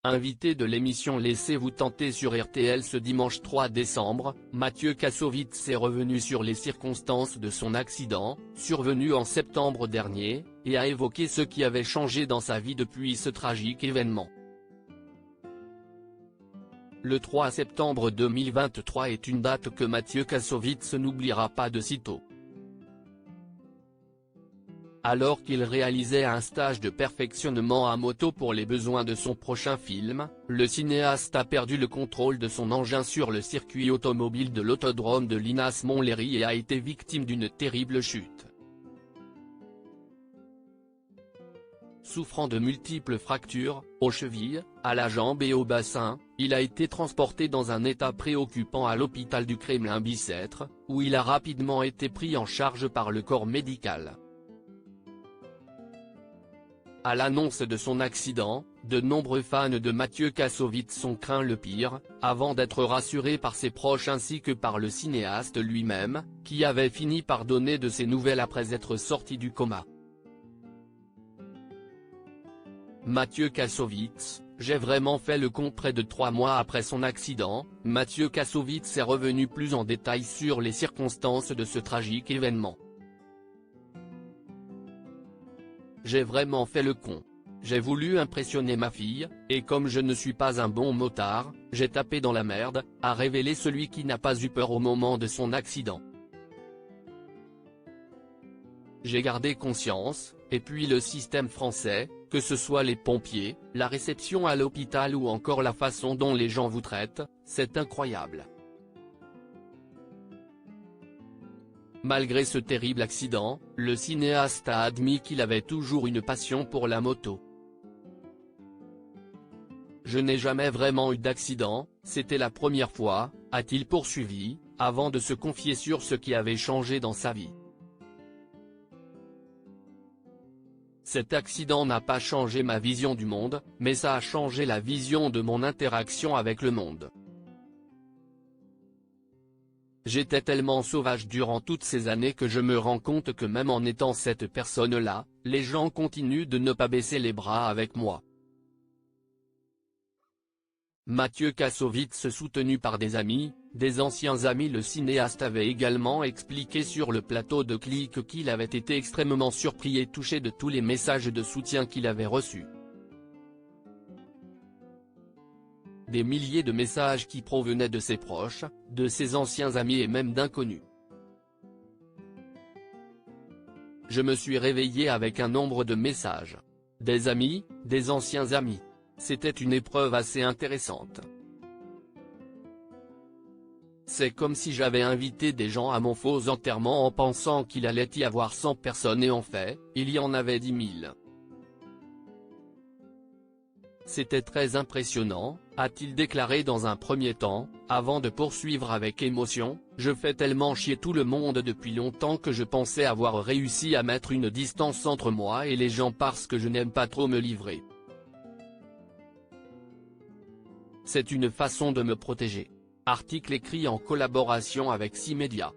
Invité de l'émission Laissez-vous tenter sur RTL ce dimanche 3 décembre, Mathieu Kassovitz est revenu sur les circonstances de son accident, survenu en septembre dernier, et a évoqué ce qui avait changé dans sa vie depuis ce tragique événement. Le 3 septembre 2023 est une date que Mathieu Kassovitz n'oubliera pas de sitôt. Alors qu'il réalisait un stage de perfectionnement à moto pour les besoins de son prochain film, le cinéaste a perdu le contrôle de son engin sur le circuit automobile de l'autodrome de Linas-Montlhéry et a été victime d'une terrible chute. Souffrant de multiples fractures, aux chevilles, à la jambe et au bassin, il a été transporté dans un état préoccupant à l'hôpital du Kremlin-Bicêtre, où il a rapidement été pris en charge par le corps médical. À l'annonce de son accident, de nombreux fans de Mathieu Kassovitz ont craint le pire, avant d'être rassurés par ses proches ainsi que par le cinéaste lui-même, qui avait fini par donner de ses nouvelles après être sorti du coma. Mathieu Kassovitz: j'ai vraiment fait le compte près de 3 mois après son accident. Mathieu Kassovitz est revenu plus en détail sur les circonstances de ce tragique événement. J'ai vraiment fait le con. J'ai voulu impressionner ma fille, et comme je ne suis pas un bon motard, j'ai tapé dans la merde, a révélé celui qui n'a pas eu peur au moment de son accident. J'ai gardé conscience, et puis le système français, que ce soit les pompiers, la réception à l'hôpital ou encore la façon dont les gens vous traitent, c'est incroyable. Malgré ce terrible accident, le cinéaste a admis qu'il avait toujours une passion pour la moto. Je n'ai jamais vraiment eu d'accident, c'était la première fois, a-t-il poursuivi, avant de se confier sur ce qui avait changé dans sa vie. Cet accident n'a pas changé ma vision du monde, mais ça a changé la vision de mon interaction avec le monde. J'étais tellement sauvage durant toutes ces années que je me rends compte que même en étant cette personne-là, les gens continuent de ne pas baisser les bras avec moi. Mathieu Kassovitz, soutenu par des amis, des anciens amis. Le cinéaste avait également expliqué sur le plateau de Click qu'il avait été extrêmement surpris et touché de tous les messages de soutien qu'il avait reçus. Des milliers de messages qui provenaient de ses proches, de ses anciens amis et même d'inconnus. Je me suis réveillé avec un nombre de messages. Des amis, des anciens amis. C'était une épreuve assez intéressante. C'est comme si j'avais invité des gens à mon faux enterrement en pensant qu'il allait y avoir 100 personnes et en fait, il y en avait 10 000. C'était très impressionnant, a-t-il déclaré dans un premier temps, avant de poursuivre avec émotion: je fais tellement chier tout le monde depuis longtemps que je pensais avoir réussi à mettre une distance entre moi et les gens parce que je n'aime pas trop me livrer. C'est une façon de me protéger. Article écrit en collaboration avec 6 médias.